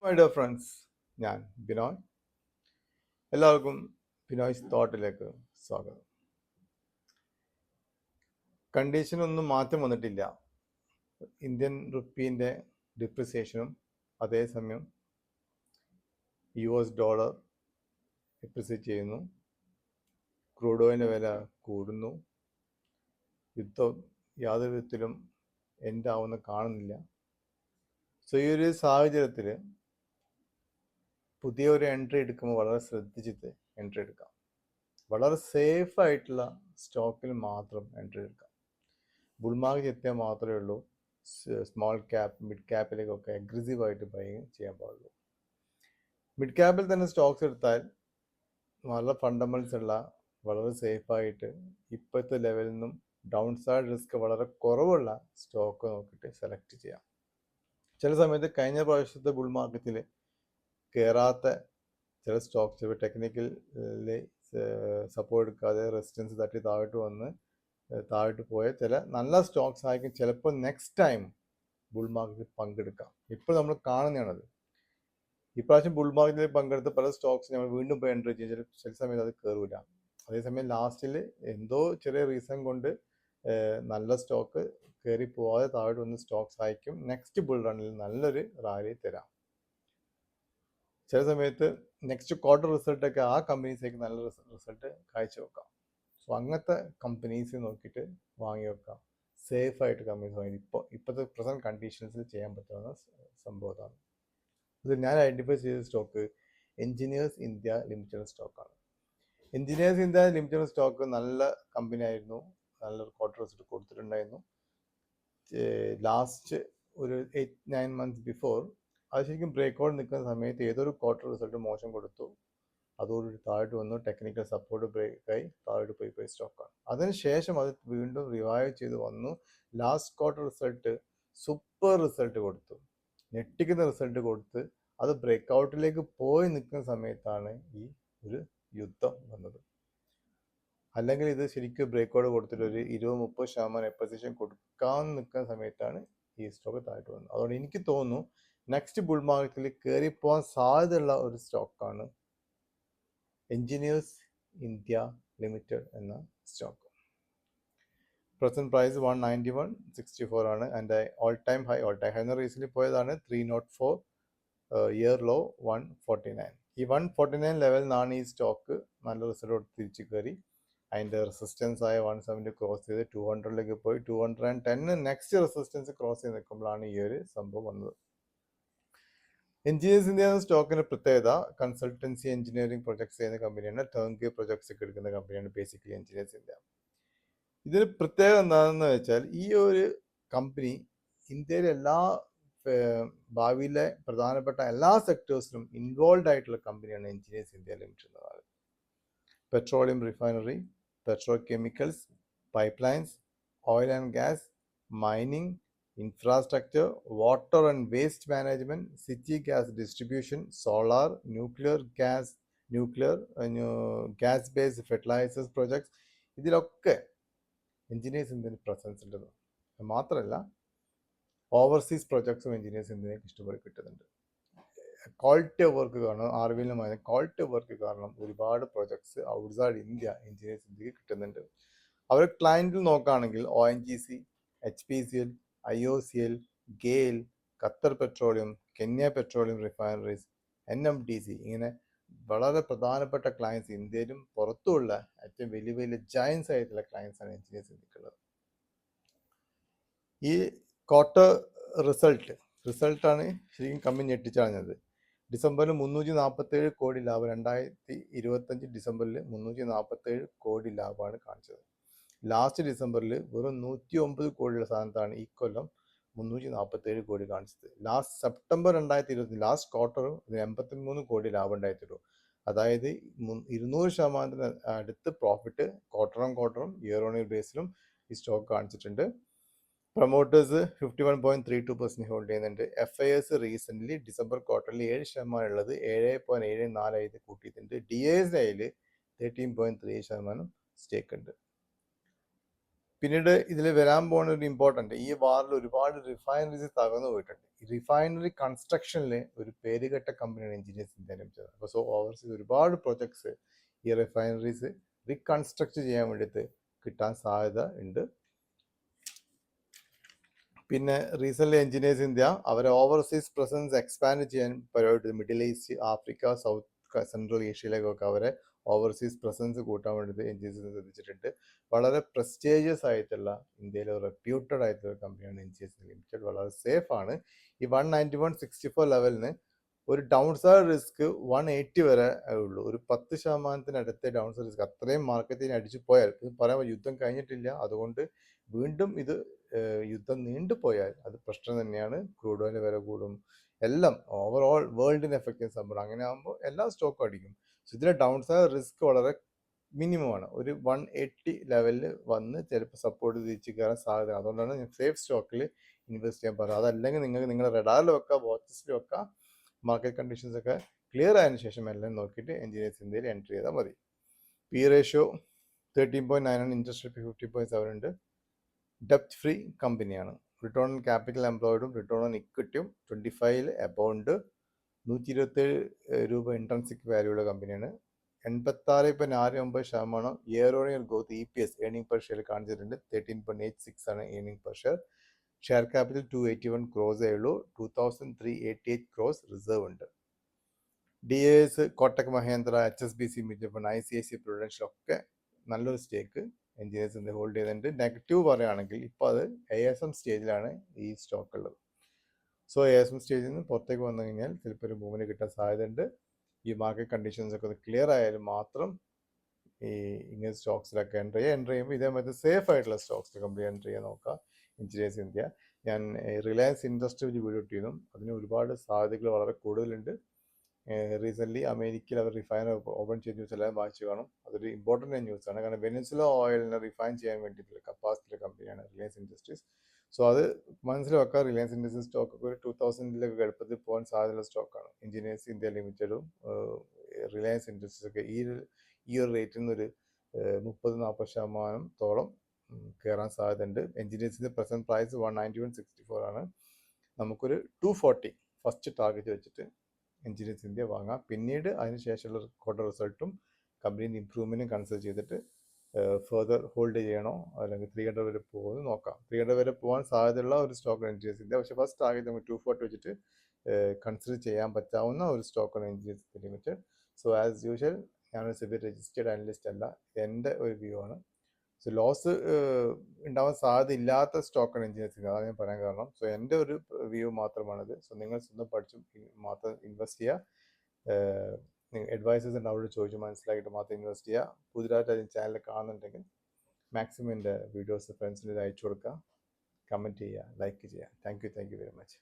My dear friends, ഞാൻ ബിനോയ്. എല്ലാവർക്കും ബിനോയ്സ് തോട്ടിലേക്ക് സ്വാഗതം. കണ്ടീഷനൊന്നും മാറ്റം വന്നിട്ടില്ല. ഇന്ത്യൻ റുപ്പീൻ്റെ ഡിപ്രിസിയേഷനും അതേസമയം US ഡോളർ ഡിപ്രിസിയേറ്റ് ചെയ്യുന്നു. ക്രൂഡ് ഓയിലിൻ്റെ വില കൂടുന്നു. യുദ്ധം യാതൊരു വിധത്തിലും എൻഡ് ആവുന്ന കാണുന്നില്ല. സോ ഈ ഒരു സാഹചര്യത്തിൽ പുതിയ ഒരു എൻട്രി എടുക്കുമ്പോൾ വളരെ ശ്രദ്ധിച്ചിട്ട് എൻട്രി എടുക്കാം. വളരെ സേഫ് ആയിട്ടുള്ള സ്റ്റോക്കിൽ മാത്രം എൻട്രി എടുക്കാം. ബുൾമാർക്കറ്റ് എത്തിയാൽ മാത്രമേ ഉള്ളൂ സ്മോൾ ക്യാപ്പ് മിഡ് ക്യാപ്പിലേക്കൊക്കെ അഗ്രസീവായിട്ട് ബൈങ് ചെയ്യാൻ പാടുള്ളൂ. മിഡ് ക്യാപ്പിൽ തന്നെ സ്റ്റോക്സ് എടുത്താൽ നല്ല ഫണ്ടമെന്റ്സ് ഉള്ള വളരെ സേഫായിട്ട് ഇപ്പോഴത്തെ ലെവലിൽ നിന്നും ഡൗൺ സൈഡ് റിസ്ക് വളരെ കുറവുള്ള സ്റ്റോക്ക് നോക്കിയിട്ട് സെലക്ട് ചെയ്യാം. ചില സമയത്ത് കഴിഞ്ഞ പ്രാവശ്യത്തെ ബുൾ മാർക്കറ്റിൽ കയറാത്ത ചില സ്റ്റോക്സ് ടെക്നിക്കൽ സപ്പോർട്ട് എടുക്കാതെ റെസിസ്റ്റൻസ് തട്ടി താഴോട്ട് പോയ ചില നല്ല സ്റ്റോക്സ് ആയിരിക്കും ചിലപ്പോൾ നെക്സ്റ്റ് ടൈം ബുൾ മാർക്കറ്റിൽ പങ്കെടുക്കാം. ഇപ്പോൾ നമ്മൾ കാണുന്നതാണത്. ഇപ്രാവശ്യം ബുൾ മാർക്കറ്റിൽ പങ്കെടുത്ത പല സ്റ്റോക്സ് നമ്മൾ വീണ്ടും പോയി എൻട്രി ചെയ്യും. ചില സമയത്ത് അത് കയറില്ല. അതേസമയം ലാസ്റ്റിൽ എന്തോ ചെറിയ റീസൺ കൊണ്ട് നല്ല സ്റ്റോക്ക് കയറി പോവാതെ താഴോട്ട് വന്ന സ്റ്റോക്സ് ആയിരിക്കും നെക്സ്റ്റ് ബുൾ റണ്ണിൽ നല്ലൊരു റാലി തരാം. ചില സമയത്ത് നെക്സ്റ്റ് ക്വാർട്ടർ റിസൾട്ടൊക്കെ ആ കമ്പനീസേക്ക് നല്ല റിസൾട്ട് കാഴ്ചവെക്കാം. സോ അങ്ങനത്തെ കമ്പനീസ് നോക്കിയിട്ട് വാങ്ങി വെക്കാം. സേഫായിട്ട് കമ്പനീസ് വാങ്ങി ഇപ്പോഴത്തെ പ്രസന്റ് കണ്ടീഷൻസിൽ ചെയ്യാൻ പറ്റാവുന്ന സംഭവമാണ്. ഇത് ഞാൻ ഐഡൻറ്റിഫൈ ചെയ്ത സ്റ്റോക്ക് എഞ്ചിനീയേഴ്സ് ഇന്ത്യ ലിമിറ്റഡ് സ്റ്റോക്കാണ്. എഞ്ചിനീയേഴ്സ് ഇന്ത്യ ലിമിറ്റഡ് സ്റ്റോക്ക് നല്ല കമ്പനി ആയിരുന്നു. നല്ലൊരു ക്വാർട്ടർ റിസൾട്ട് കൊടുത്തിട്ടുണ്ടായിരുന്നു. ലാസ്റ്റ് ഒരു 8-9 months ബിഫോർ അത് ശരിക്കും ബ്രേക്ക്ഔട്ട് നിൽക്കുന്ന സമയത്ത് ഏതൊരു ക്വാർട്ടർ റിസൾട്ട് മോശം കൊടുത്തു. അതോടുകൂടി താഴോട്ട് വന്നു. ടെക്നിക്കൽ സപ്പോർട്ട് ബ്രേക്കായി താഴോട്ട് പോയി സ്റ്റോക്കാണ്. അതിനുശേഷം അത് വീണ്ടും റിവൈവ് ചെയ്ത് വന്നു. Last quarter result super result കൊടുത്തു, ഞെട്ടിക്കുന്ന റിസൾട്ട് കൊടുത്ത് അത് ബ്രേക്ക്ഔട്ടിലേക്ക് പോയി നിൽക്കുന്ന സമയത്താണ് ഈ ഒരു യുദ്ധം വന്നത്. അല്ലെങ്കിൽ ഇത് ശരിക്കും ബ്രേക്ക്ഔട്ട് കൊടുത്തിട്ട് ഒരു 20-30% എപ്പോസിഷൻ കൊടുക്കാൻ നിൽക്കുന്ന സമയത്താണ് ഈ സ്റ്റോക്ക് താഴോട്ട് വന്നത്. അതുകൊണ്ട് എനിക്ക് തോന്നുന്നു നെക്സ്റ്റ് ബുൾ മാർക്കറ്റിൽ കയറിപ്പോകാൻ സാധ്യതയുള്ള ഒരു സ്റ്റോക്കാണ് എഞ്ചിനീയേഴ്സ് ഇന്ത്യ ലിമിറ്റഡ് എന്ന സ്റ്റോക്ക്. പ്രസന്റ് പ്രൈസ് 191.64 ആണ്. ആൻഡ് ഓൾ ടൈം ഹൈ എന്ന റീസണിൽ പോയതാണ് 304, ഇയർ ലോ 149. ഈ 149 ലെവലിൽ നിന്നാണ് ഈ സ്റ്റോക്ക് നല്ല റിസൾട്ട് തിരിച്ചു കയറി അതിൻ്റെ റെസിസ്റ്റൻസ് ആയ 170 ക്രോസ് ചെയ്ത് 200ലേക്ക് പോയി 210 നെക്സ്റ്റ് റെസിസ്റ്റൻസ് ക്രോസ് ചെയ്ത് നിൽക്കുമ്പോഴാണ് ഈ ഒരു സംഭവം വന്നത്. എഞ്ചിനീയേഴ്സ് ഇന്ത്യ എന്ന സ്റ്റോക്കിന്റെ പ്രത്യേകത കൺസൾട്ടൻസി എഞ്ചിനീയറിംഗ് പ്രൊജക്ട്സ് ചെയ്യുന്ന കമ്പനിയാണ്. ടേൺ കെ പ്രൊജക്ട്സ് ഒക്കെ എടുക്കുന്ന കമ്പനിയാണ് ബേസിക്കലി എഞ്ചിനീയേഴ്സ് ഇന്ത്യ. ഇതിന് പ്രത്യേകത എന്താണെന്ന് വെച്ചാൽ ഈ ഒരു കമ്പനി ഇന്ത്യയിലെ എല്ലാ ഭാവിയിലെ പ്രധാനപ്പെട്ട എല്ലാ സെക്ടേഴ്സിലും ഇൻവോൾവ് ആയിട്ടുള്ള കമ്പനിയാണ് എഞ്ചിനീയേഴ്സ് ഇന്ത്യ ലിമിറ്റഡ് എന്ന് പറയുന്നത്. Petroleum refinery, petrochemicals, pipelines, oil and gas, mining, infrastructure, water and waste management, city gas distribution, solar, gas-based fertilizers projects, ഇതിലൊക്കെ എഞ്ചിനീയേഴ്സ് ഇന്ത്യൻ പ്രസൻസ് ഉണ്ട്. മാത്രമല്ല ഓവർസീസ് പ്രൊജക്ട്സും എഞ്ചിനീയേഴ്സ് ഇന്ത്യക്ക് ഇഷ്ടംപോലെ കിട്ടുന്നുണ്ട്. ക്വാളിറ്റി ഓഫ് വർക്ക് കാരണം ആർവിയിലുമായ quality of work കാരണം ഒരുപാട് projects outside India engineers ഇന്ത്യക്ക് കിട്ടുന്നുണ്ട്. അവർ ക്ലയൻറ്റിൽ നോക്കുകയാണെങ്കിൽ ONGC, HPCL, IOCL, GAIL, Qatar petroleum, Kenya petroleum refineries, NMDC, ഇങ്ങനെ വളരെ പ്രധാനപ്പെട്ട ക്ലയൻസ് ഇന്ത്യയിലും പുറത്തുമുള്ള ഏറ്റവും വലിയ വലിയ ജയൻസ് ആയിട്ടുള്ള ക്ലയൻസ് ആണ് എഞ്ചിനീയേഴ്സ് ഇന്ത്യക്കുള്ളത്. ഈ ക്വാർട്ടർ റിസൾട്ടാണ് ശരിക്കും കമ്പനി ഞെട്ടിച്ചളഞ്ഞത്. ഡിസംബറിൽ 347 കോടി ലാഭം, 2025 ഡിസംബറിൽ 347 കോടി ലാഭമാണ് കാണിച്ചത്. ലാസ്റ്റ് ഡിസംബറിൽ വെറും 109 കോടിയുടെ സ്ഥാനത്താണ് ഈ കൊല്ലം 347 കോടി കാണിച്ചത്. ലാസ്റ്റ് സെപ്റ്റംബർ 2020 ലാസ്റ്റ് ക്വാർട്ടർ 83 കോടി ലാഭം ഉണ്ടായിട്ടുള്ളൂ. അതായത് 200% അടുത്ത് പ്രോഫിറ്റ് ക്വാർട്ടറും ഇയർ ഓൺ ഇയർ ബേസിലും ഈ സ്റ്റോക്ക് കാണിച്ചിട്ടുണ്ട്. പ്രൊമോട്ടേഴ്സ് 51.32% ഹോൾഡ് ചെയ്യുന്നുണ്ട്. FIS റീസെൻ്റ്ലി ഡിസംബർ ക്വാർട്ടറിൽ 7% ഉള്ളത് 7.74 കൂട്ടിയിട്ടുണ്ട്. DASIൽ 13.3% സ്റ്റേക്ക് ഉണ്ട്. പിന്നീട് ഇതിൽ വരാൻ പോകുന്ന ഒരു ഇമ്പോർട്ടൻ്റ്, ഈ വാറിൽ ഒരുപാട് റിഫൈനറീസ് തകർന്നു പോയിട്ടുണ്ട്. ഈ റിഫൈനറി കൺസ്ട്രക്ഷനിൽ ഒരു പേരുകെട്ട കമ്പനിയാണ് എഞ്ചിനീയേഴ്സ് ഇന്ത്യ ലിമിറ്റഡ്. അപ്പോൾ സോ ഓവർസീസ് ഒരുപാട് പ്രൊജക്ട്സ് ഈ റിഫൈനറീസ് റീകൺസ്ട്രക്ട് ചെയ്യാൻ വേണ്ടിയിട്ട് കിട്ടാൻ സാധ്യത ഉണ്ട്. പിന്നെ റീസെൻ്റ്ലി എഞ്ചിനീയേഴ്സ് ഇന്ത്യ അവരെ ഓവർസീസ് പ്രസൻസ് എക്സ്പാൻഡ് ചെയ്യാൻ പരിപാടി, Middle East, Africa, South Central ഏഷ്യയിലേക്കൊക്കെ അവരെ ഓവർസീസ് പ്രസൻസ് കൂട്ടാൻ വേണ്ടിയിട്ട് എഞ്ചിനീയേഴ്സ് ശ്രദ്ധിച്ചിട്ടുണ്ട്. വളരെ പ്രസ്റ്റേജിയസ് ആയിട്ടുള്ള ഇന്ത്യയിലെ റെപ്യൂട്ടഡ് ആയിട്ടുള്ള കമ്പനിയാണ് എഞ്ചിനീയേഴ്സ് ലിമിറ്റഡ്. വളരെ സേഫ് ആണ്. ഈ 191.64 ലെവലിന് ഒരു ഡൗൺ സൈഡ് റിസ്ക് 180 വരെ ഉള്ളൂ. ഒരു 10% ഡൗൺ സൈഡ് റിസ്ക്. അത്രയും മാർക്കറ്റിനെ അടിച്ചു പോയാൽ, ഇത് പറയാൻ യുദ്ധം കഴിഞ്ഞിട്ടില്ല, അതുകൊണ്ട് വീണ്ടും ഇത് യുദ്ധം നീണ്ടുപോയാൽ അത് പ്രശ്നം തന്നെയാണ്. ക്രൂഡ് ഓയിൽ വില കൂടും, എല്ലാം ഓവറോൾ വേൾഡിനെ എഫക്റ്റ് ചെയ്യുന്ന സംഭവം. അങ്ങനെ ആകുമ്പോൾ എല്ലാ സ്റ്റോക്കും അടിക്കും. സോ ഇതിലെ ഡൗൺ സൈഡ് റിസ്ക് വളരെ മിനിമം ആണ്. ഒരു 180 ലെവലിൽ വന്ന് ചിലപ്പോൾ സപ്പോർട്ട് തിരിച്ച് കയറാൻ സാധ്യത. അതുകൊണ്ടാണ് ഞാൻ സേഫ് സ്റ്റോക്കിൽ ഇൻവെസ്റ്റ് ചെയ്യാൻ പറയുന്നത്. അതല്ലെങ്കിൽ നിങ്ങൾക്ക് നിങ്ങളുടെ റഡാറിൽ വെക്കുക, വാച്ച് ലിസ്റ്റിൽ വെക്കുക. മാർക്കറ്റ് കണ്ടീഷൻസ് ഒക്കെ ക്ലിയർ ആയതിനു ശേഷം എല്ലാം നോക്കിയിട്ട് എഞ്ചിനീയേഴ്സ് ഇന്ത്യയിൽ എൻട്രി ചെയ്താൽ മതി. പി റേഷ്യോ 13.9 ആണ്, ഇൻട്രസ്റ്റ് റേറ്റ് 50.7 ഉണ്ട്. ഡെപ്റ്റ് ഫ്രീ കമ്പനിയാണ്. റിട്ടേൺ ഓൺ ക്യാപിറ്റൽ എംപ്ലോയിഡും റിട്ടേൺ ഓൺ ഇക്വിറ്റിയും 25 എബോവ് ഉണ്ട്. 127 രൂപ ഇൻട്രൻസിക് വാല്യൂള്ള കമ്പനിയാണ്. 86.49% year on year growth EPS earning per share കാണിച്ചിട്ടുണ്ട്. 13.86 ആണ് earning per share. Share capital 281 ക്രോസേ ഉള്ളൂ. 2388 ക്രോസ് റിസർവ് ഉണ്ട്. DAS, Kotak Mahindra, HSBC mutual fund, ICICI Prudential ഒക്കെ നല്ലൊരു സ്റ്റേക്ക് എഞ്ചിനീയേഴ്സ് ഇന്ത്യ ഹോൾഡ് ചെയ്യുന്നുണ്ട്. നെഗറ്റീവ് പറയുകയാണെങ്കിൽ ഇപ്പോൾ അത് ASM സ്റ്റേജിലാണ് ഈ സ്റ്റോക്ക് ഉള്ളത്. സോ ASM സ്റ്റേജിൽ നിന്ന് പുറത്തേക്ക് വന്നു കഴിഞ്ഞാൽ ചിലപ്പോൾ ഒരു മൂവിന് കിട്ടാൻ സാധ്യതയുണ്ട്. ഈ മാർക്കറ്റ് കണ്ടീഷൻസ് ഒക്കെ ഒന്ന് ക്ലിയർ ആയാലും മാത്രം ഈ ഇങ്ങനെ സ്റ്റോക്സിലൊക്കെ എൻ്റർ ചെയ്യുമ്പോൾ ഇതേമാതിരി സേഫ് ആയിട്ടുള്ള സ്റ്റോക്സിൽ കമ്പനി എൻ്റർ ചെയ്യാൻ നോക്കുക. എഞ്ചിനീയേഴ്സ് ഇന്ത്യ, ഞാൻ റിലയൻസ് ഇൻഡസ്ട്രി ഒരു വീഡിയോ ഇട്ടിരുന്നു. അതിന് ഒരുപാട് സാധ്യതകൾ വളരെ കൂടുതലുണ്ട്. റീസെൻ്റ്ലി അമേരിക്കയിൽ അവർ റിഫൈനർ ഓപ്പൺ ചെയ്ത ന്യൂസ് എല്ലാം വായിച്ചു കാണും. അതൊരു ഇമ്പോർട്ടൻ്റ് ന്യൂസാണ്. കാരണം വെനിൻസുല ഓയിലിനെ റിഫൈൻ ചെയ്യാൻ വേണ്ടിയിട്ടുള്ള കപ്പാസിറ്റിയുള്ള കമ്പനിയാണ് റിലയൻസ് ഇൻഡസ്ട്രീസ്. സോ അത് മനസ്സിലാക്കുക. റിലയൻസ് ഇൻഡസ്ട്രീസ് സ്റ്റോക്കൊക്കെ ഒരു 2000 എളുപ്പത്തിൽ പോകാൻ സാധ്യതയുള്ള സ്റ്റോക്കാണ്. എഞ്ചിനീയേഴ്സ് ഇന്ത്യ ലിമിറ്റഡും റിലയൻസ് ഇൻഡസ്ട്രീസ് ഒക്കെ ഈ ഒരു റേറ്റിൽ നിന്ന് ഒരു 30-40% കയറാൻ സാധ്യതയുണ്ട്. എഞ്ചിനീയേഴ്സിൻ്റെ പ്രസന്റ് പ്രൈസ് 191.64 ആണ്. നമുക്കൊരു 240 ഫസ്റ്റ് ടാർഗറ്റ് വെച്ചിട്ട് എഞ്ചിനീയേഴ്സ് ഇന്ത്യ വാങ്ങാം. പിന്നീട് അതിനുശേഷമുള്ള ക്വാർട്ടർ റിസൾട്ടും കമ്പനിയുടെ ഇമ്പ്രൂവ്മെൻറ്റും കൺസിഡർ ചെയ്തിട്ട് ഫെർദർ ഹോൾഡ് ചെയ്യണോ അല്ലെങ്കിൽ 300 വരെ പോകുമെന്ന് നോക്കാം. 300 വരെ പോകാൻ സാധ്യതയുള്ള ഒരു സ്റ്റോക്കാണ് എഞ്ചിനീയേഴ്സ് ഇന്ത്യ. പക്ഷേ ഫസ്റ്റ് ടാർഗറ്റ് നമുക്ക് 240 വെച്ചിട്ട് കൺസിഡർ ചെയ്യാൻ പറ്റാവുന്ന ഒരു സ്റ്റോക്കാണ് engineers India limited. So as usual ഞാനൊരു സെബി രജിസ്റ്റേർഡ് അനലിസ്റ്റ് അല്ല, എൻ്റെ ഒരു വ്യൂ ആണ്. സോ ലോസ് ഉണ്ടാവാൻ സാധ്യത ഇല്ലാത്ത സ്റ്റോക്കാണ് എഞ്ചിനീയേഴ്സ് ഇന്ത്യ, അതാണ് ഞാൻ പറയാൻ കാരണം. സോ എൻ്റെ ഒരു വ്യൂ മാത്രമാണിത്. സോ നിങ്ങൾ സ്വന്തം പഠിച്ചും മാത്രം ഇൻവെസ്റ്റ് ചെയ്യുക. അഡ്വൈസേഴ്സ് അവരോട് ചോദിച്ച് മനസ്സിലാക്കിയിട്ട് മാത്രം ഇൻവെസ്റ്റ് ചെയ്യുക. പുതിയതായിട്ട് അതിന് ചാനൽ കാണുന്നുണ്ടെങ്കിൽ മാക്സിമം എൻ്റെ വീഡിയോസ് ഫ്രണ്ട്സിന് അയച്ചു കൊടുക്കുക, കമൻറ്റ് ചെയ്യുക, ലൈക്ക് ചെയ്യുക. Thank you very much.